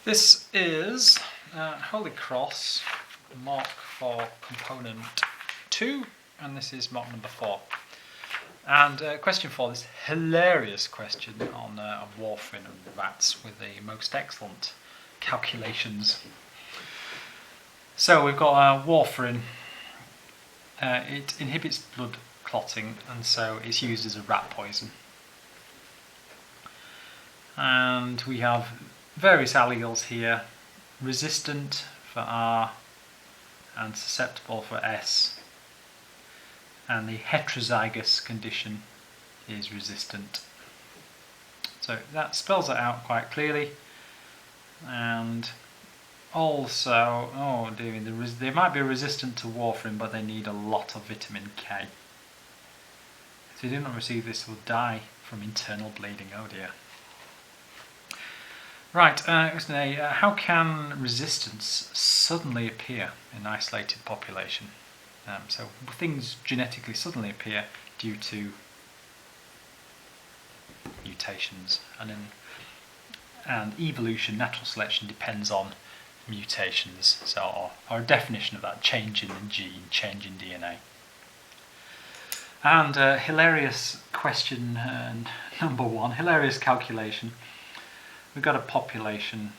This is Holy Cross mark for component 2, and this is mark number 4. And question 4, this hilarious question on Warfarin and rats with the most excellent calculations. So we've got Warfarin. It inhibits blood clotting, and so it's used as a rat poison. And we have various alleles here, resistant for R and susceptible for S, and the heterozygous condition is resistant. So that spells it out quite clearly. And also, they might be resistant to warfarin, but they need a lot of vitamin K. If they do not receive this, will die from internal bleeding. Oh dear. Right, question A. How can resistance suddenly appear in an isolated population? So things genetically suddenly appear due to mutations, and evolution, natural selection, depends on mutations. So our definition of that, change in the gene, change in DNA. And hilarious question number 1, hilarious calculation. We've got a population,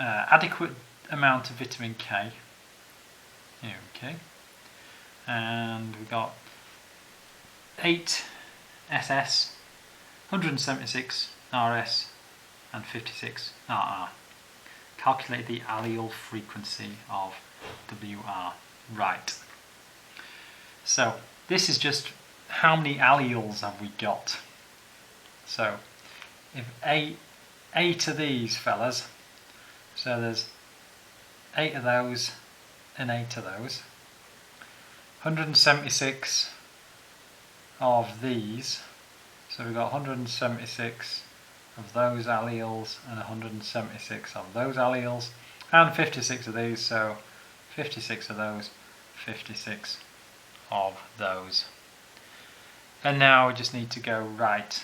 adequate amount of vitamin K, okay, and we've got 8 SS, 176 RS, and 56 RR. Calculate the allele frequency of WR. Right. So this is just how many alleles have we got. So if 8 of these fellas, so there's 8 of those and 8 of those, 176 of these, so we've got 176 of those alleles and 176 of those alleles, and 56 of these, so 56 of those, 56 of those. And now we just need to go right,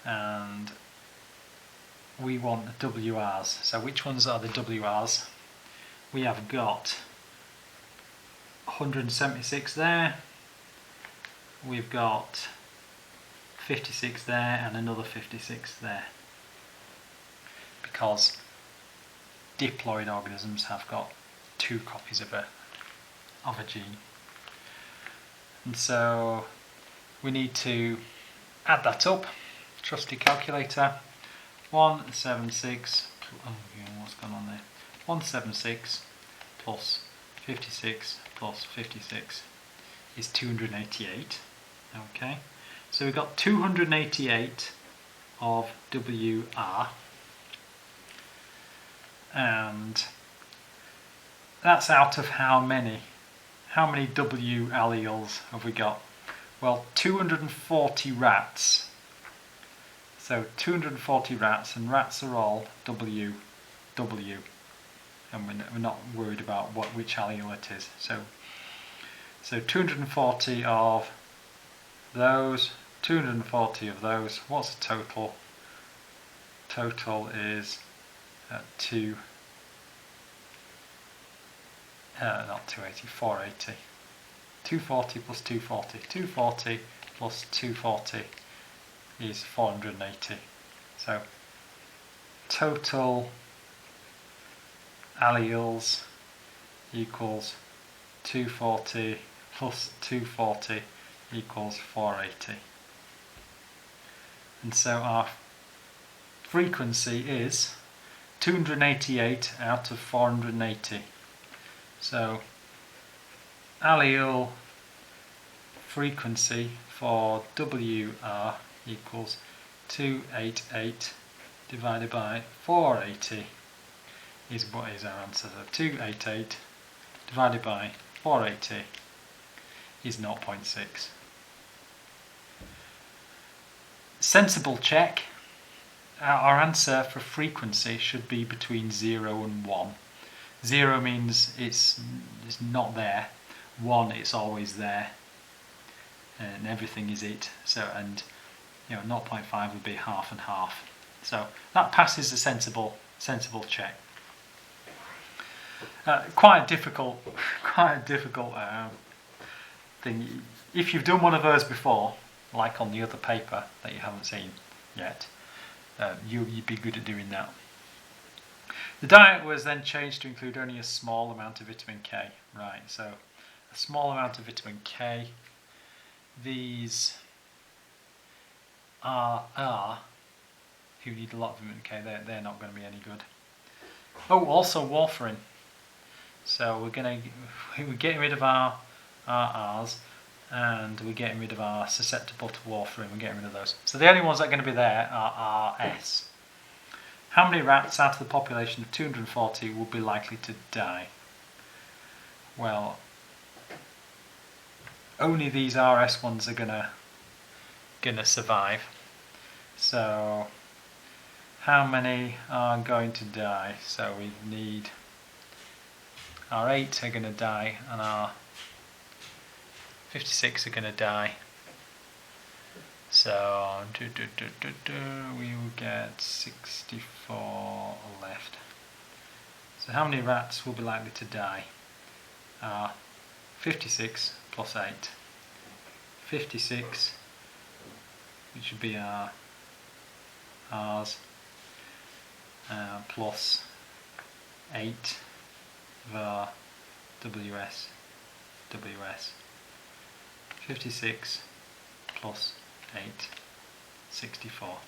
and we want the WRs. So which ones are the WRs? We have got 176 there, we've got 56 there, and another 56 there, because diploid organisms have got 2 copies of a gene. And so we need to add that up. Trusty calculator. 176, what's going on there? 176 plus 56 plus 56 is 288. Okay, so we've got 288 of WR, and that's out of how many? How many W alleles have we got? Well, 240 rats. So 240 rats, and rats are all W, and we're not worried about which allele it is. So 240 of those, 240 of those. What's the total? Total is not 280, 480. 240 plus 240. 240 plus 240 is 480. So total alleles equals 240 plus 240 equals 480. And so our frequency is 288 out of 480. So allele frequency for WR equals 288 divided by 480 is what is our answer. So 288 divided by 480 is 0.6. Sensible check. Our answer for frequency should be between 0 and 1. 0 means it's not there. 1, it's always there, and everything is it. So, and 0.5 would be half and half. So that passes a sensible check. Quite a difficult thing. If you've done one of those before, like on the other paper that you haven't seen yet, you'd be good at doing that. The diet was then changed to include only a small amount of vitamin K. Right, so a small amount of vitamin K. These are who need a lot of vitamin K, they're not going to be any good. Oh, also warfarin. So we're getting rid of our R's, and we're getting rid of our susceptible to warfarin. We're getting rid of those. So the only ones that are going to be there are RS. How many rats out of the population of 240 will be likely to die? Well, only these RS ones are gonna survive. So how many are going to die? So we need our 8 are going to die, and our 56 are going to die. So we will get 64 left. So how many rats will be likely to die? 56 plus 8. 56, which would be our R's, plus 8 of our WS. 56 plus 8, 64.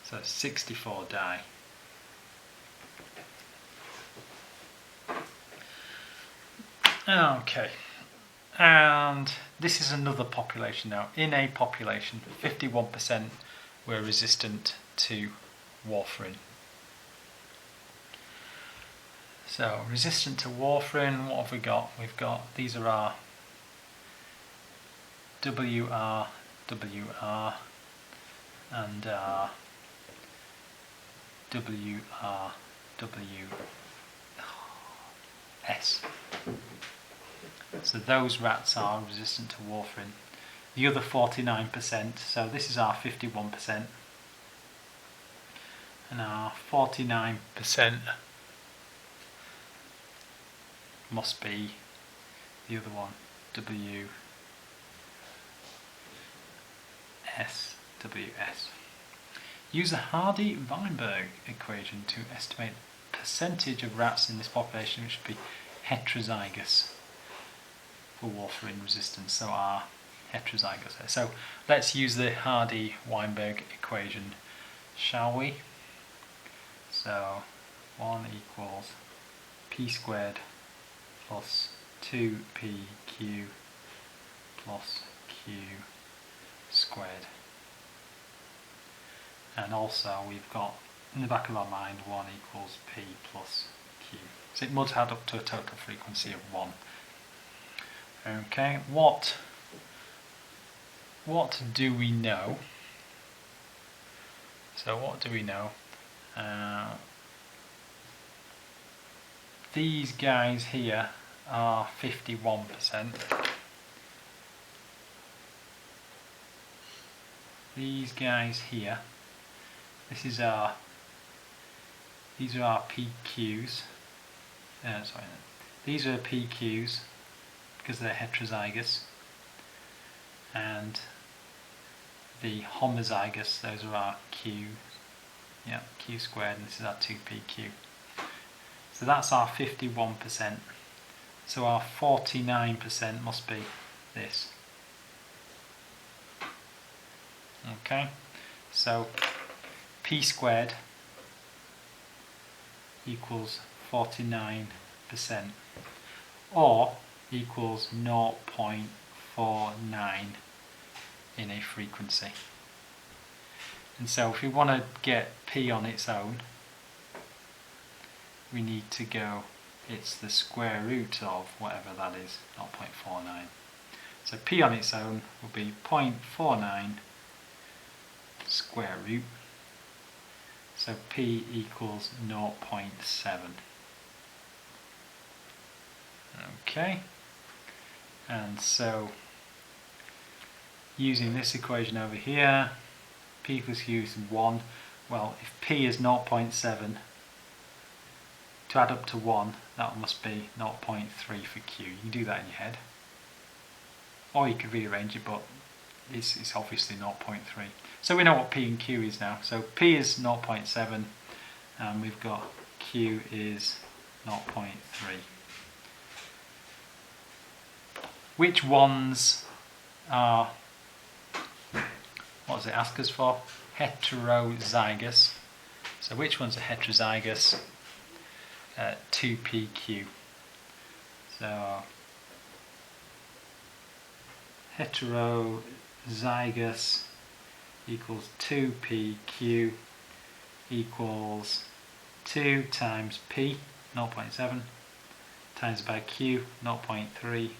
So 64 die. Okay, and this is another population now. In a population, 51% were resistant to warfarin. So resistant to warfarin, what have we got? We've got, these are our WR and WS. So those rats are resistant to warfarin. The other 49%, so this is our 51%, and our 49% must be the other one, WS. Use the Hardy-Weinberg equation to estimate the percentage of rats in this population which would be heterozygous for warfarin resistance, so are heterozygous. So let's use the Hardy-Weinberg equation, shall we? So 1 equals p squared plus 2pq plus q squared. And also we've got in the back of our mind 1 equals p plus q. So it must add up to a total frequency of 1. Okay, what do we know? So what do we know? These guys here are 51%. These guys here, these are our PQs. These are PQs because they're heterozygous, and the homozygous, those are our Q. Yeah, Q squared, and this is our 2PQ. So that's our 51%. So our 49% must be this. Okay, so P squared equals 49%, or equals 0.49 in a frequency. And so if we want to get P on its own, we need to go, it's the square root of whatever that is, 0.49. So P on its own will be 0.49 square root. So P equals 0.7. Okay, and so using this equation over here, P P equals Q is 1. Well, if P is 0.7, to add up to 1, that must be 0.3 for Q. You can do that in your head. Or you could rearrange it, but it's obviously 0.3. So we know what P and Q is now. So P is 0.7, and we've got Q is 0.3. Which ones are, what does it ask us for? Heterozygous. So which ones are heterozygous? 2pq. So heterozygous equals 2pq equals 2 times p, 0.7, times by q, 0.3.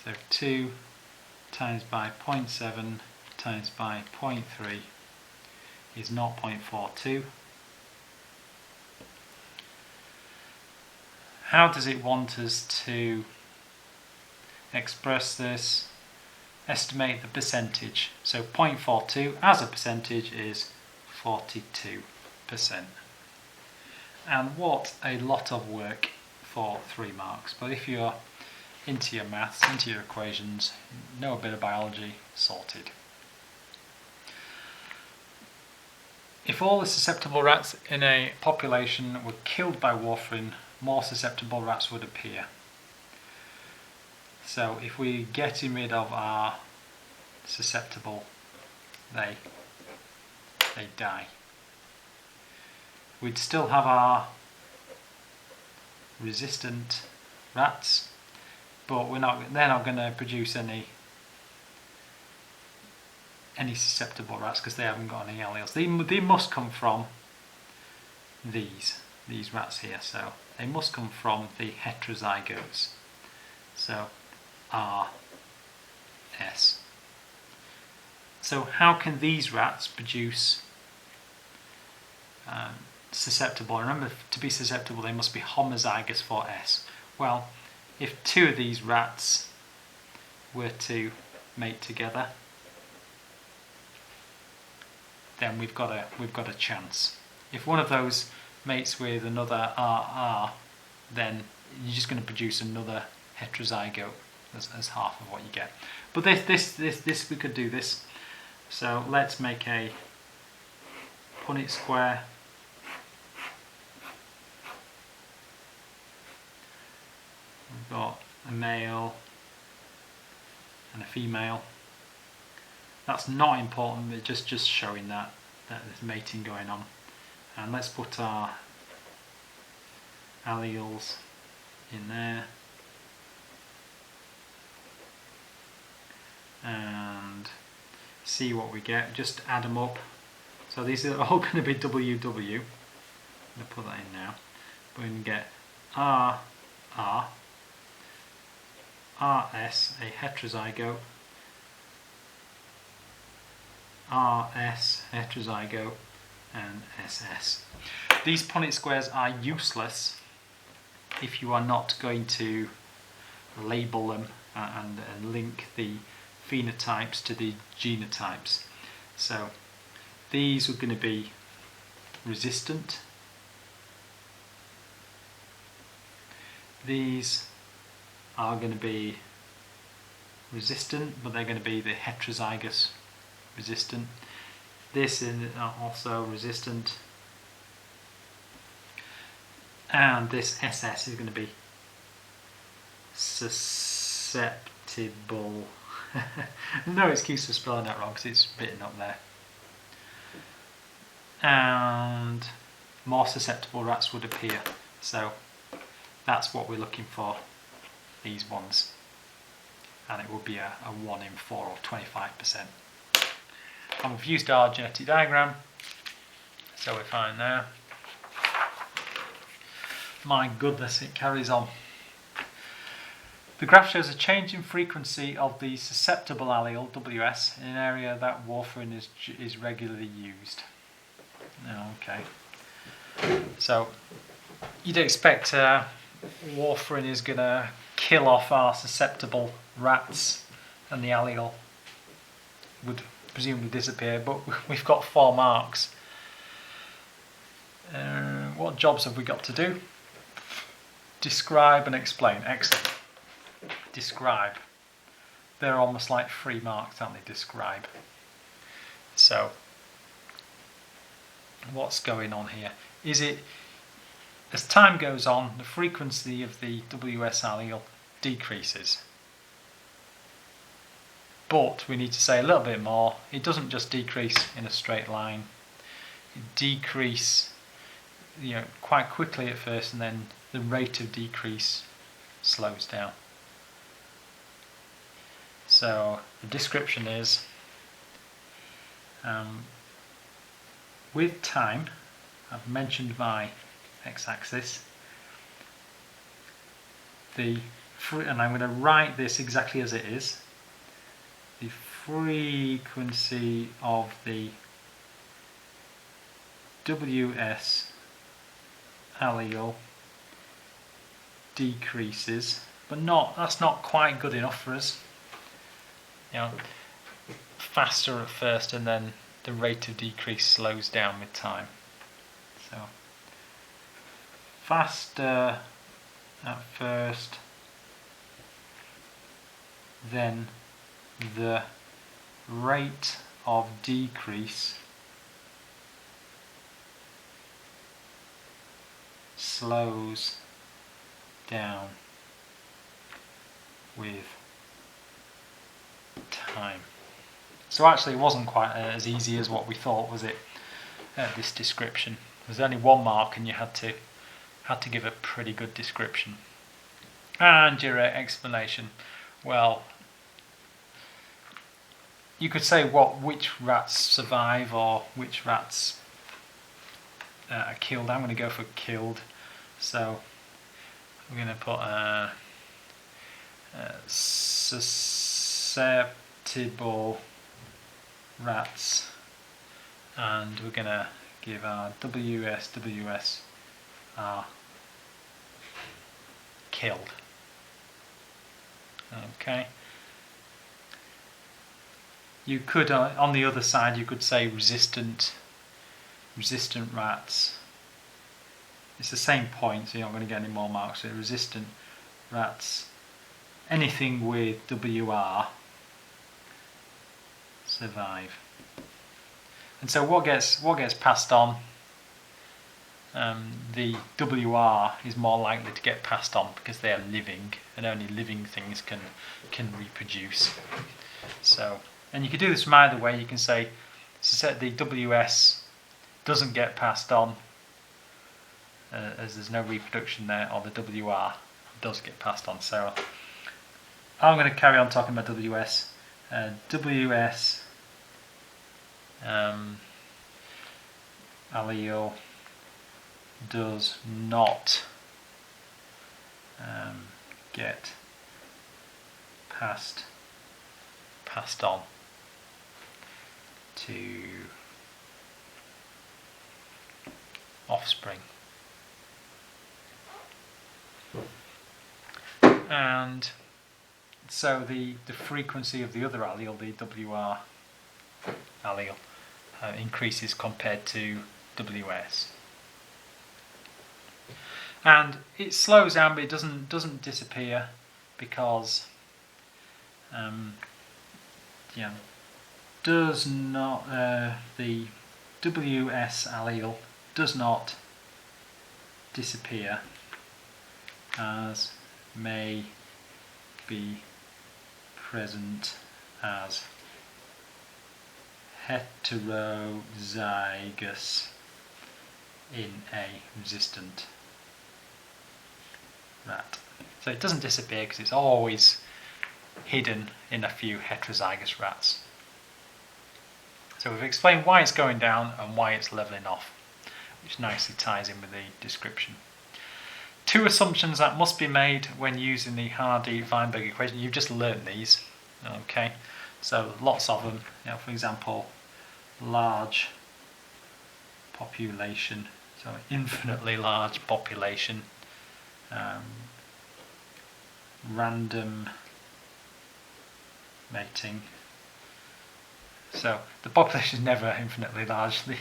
So 2 times by 0.7 times by 0.3 is 0.42. How does it want us to express this? Estimate the percentage. So 0.42 as a percentage is 42%. And what a lot of work for 3 marks. But if you're into your maths, into your equations, know a bit of biology, sorted. If all the susceptible rats in a population were killed by warfarin, more susceptible rats would appear. So if we get rid of our susceptible, they die. We'd still have our resistant rats, but they're not going to produce any susceptible rats because they haven't got any alleles. They must come from these rats here, so they must come from the heterozygotes. So RS. So how can these rats produce susceptible? Remember, to be susceptible they must be homozygous for S. Well, if 2 of these rats were to mate together, then we've got a chance. If one of those mates with another RR, then you're just going to produce another heterozygote as half of what you get. But this we could do this. So let's make a Punnett square. We've got a male and a female. That's not important, but just showing that there's mating going on. And let's put our alleles in there. And see what we get. Just add them up. So these are all going to be WW. I'm going to put that in now. We're going to get RR, RS, a heterozygote, RS, heterozygote, and SS. These Punnett squares are useless if you are not going to label them and link the phenotypes to the genotypes. So these are going to be resistant. These are going to be resistant, but they're going to be the heterozygous resistant. This is also resistant. And this SS is going to be susceptible. No excuse for spelling that wrong because it's written up there. And more susceptible rats would appear. So that's what we're looking for, these ones. And it would be a 1 in 4 or 25%. And we've used our genetic diagram, so we're fine there. My goodness, it carries on. The graph shows a change in frequency of the susceptible allele, WS, in an area that warfarin is regularly used. Okay. So, you'd expect warfarin is going to kill off our susceptible rats and the allele would presumably disappear, but we've got 4 marks. What jobs have we got to do? Describe and explain. Excellent. Describe. They're almost like 3 marks, aren't they? Describe. So, what's going on here? Is it, as time goes on, the frequency of the WS allele decreases? But we need to say a little bit more. It doesn't just decrease in a straight line. It decreases, quite quickly at first, and then the rate of decrease slows down. So the description is, with time, I've mentioned my x-axis, and I'm going to write this exactly as it is. The frequency of the WS allele decreases, but that's not quite good enough for us. Faster at first, and then the rate of decrease slows down with time. So faster at first, then the rate of decrease slows down with time. So actually it wasn't quite as easy as what we thought, was it? This description. There's only 1 mark, and you had to give a pretty good description. And your explanation, well, you could say which rats survive or which rats are killed. I'm going to go for killed. So we're going to put susceptible rats, and we're going to give our WS are killed. Okay. You could, on the other side, you could say resistant rats. It's the same point, so you're not going to get any more marks. So resistant rats, anything with WR survive. And so what gets passed on? The WR is more likely to get passed on because they are living, and only living things can reproduce. So, and you could do this from either way. You can say the WS doesn't get passed on as there's no reproduction there, or the WR does get passed on. So I'm going to carry on talking about WS. WS allele does not get passed on to offspring. And so the frequency of the other allele, the WR allele, increases compared to WS. And it slows down, but it doesn't disappear, because does not the WS allele does not disappear, as may be present as heterozygous in a resistant rat. So it doesn't disappear because it's always hidden in a few heterozygous rats. So we've explained why it's going down and why it's levelling off, which nicely ties in with the description. 2 assumptions that must be made when using the Hardy-Weinberg equation. You've just learnt these, okay? So lots of them. For example, large population, so infinitely large population, random mating, So the population is never infinitely large. The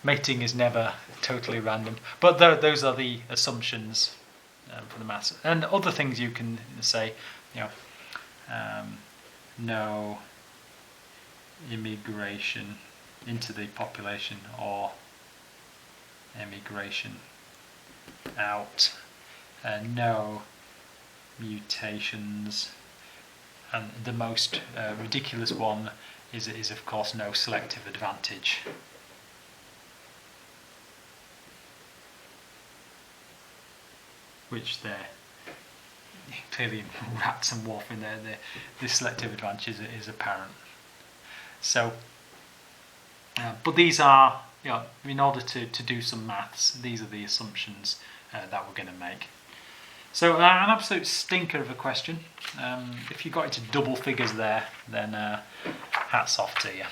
mating is never totally random. But those are the assumptions for the maths. And other things you can say, no immigration into the population or emigration out, no mutations, and the most ridiculous one is of course no selective advantage. Which they're clearly in rats and warfarin there, the selective advantage is apparent. So, but these are, in order to do some maths, these are the assumptions that we're going to make. So an absolute stinker of a question. If you got into double figures there, then hats off to you.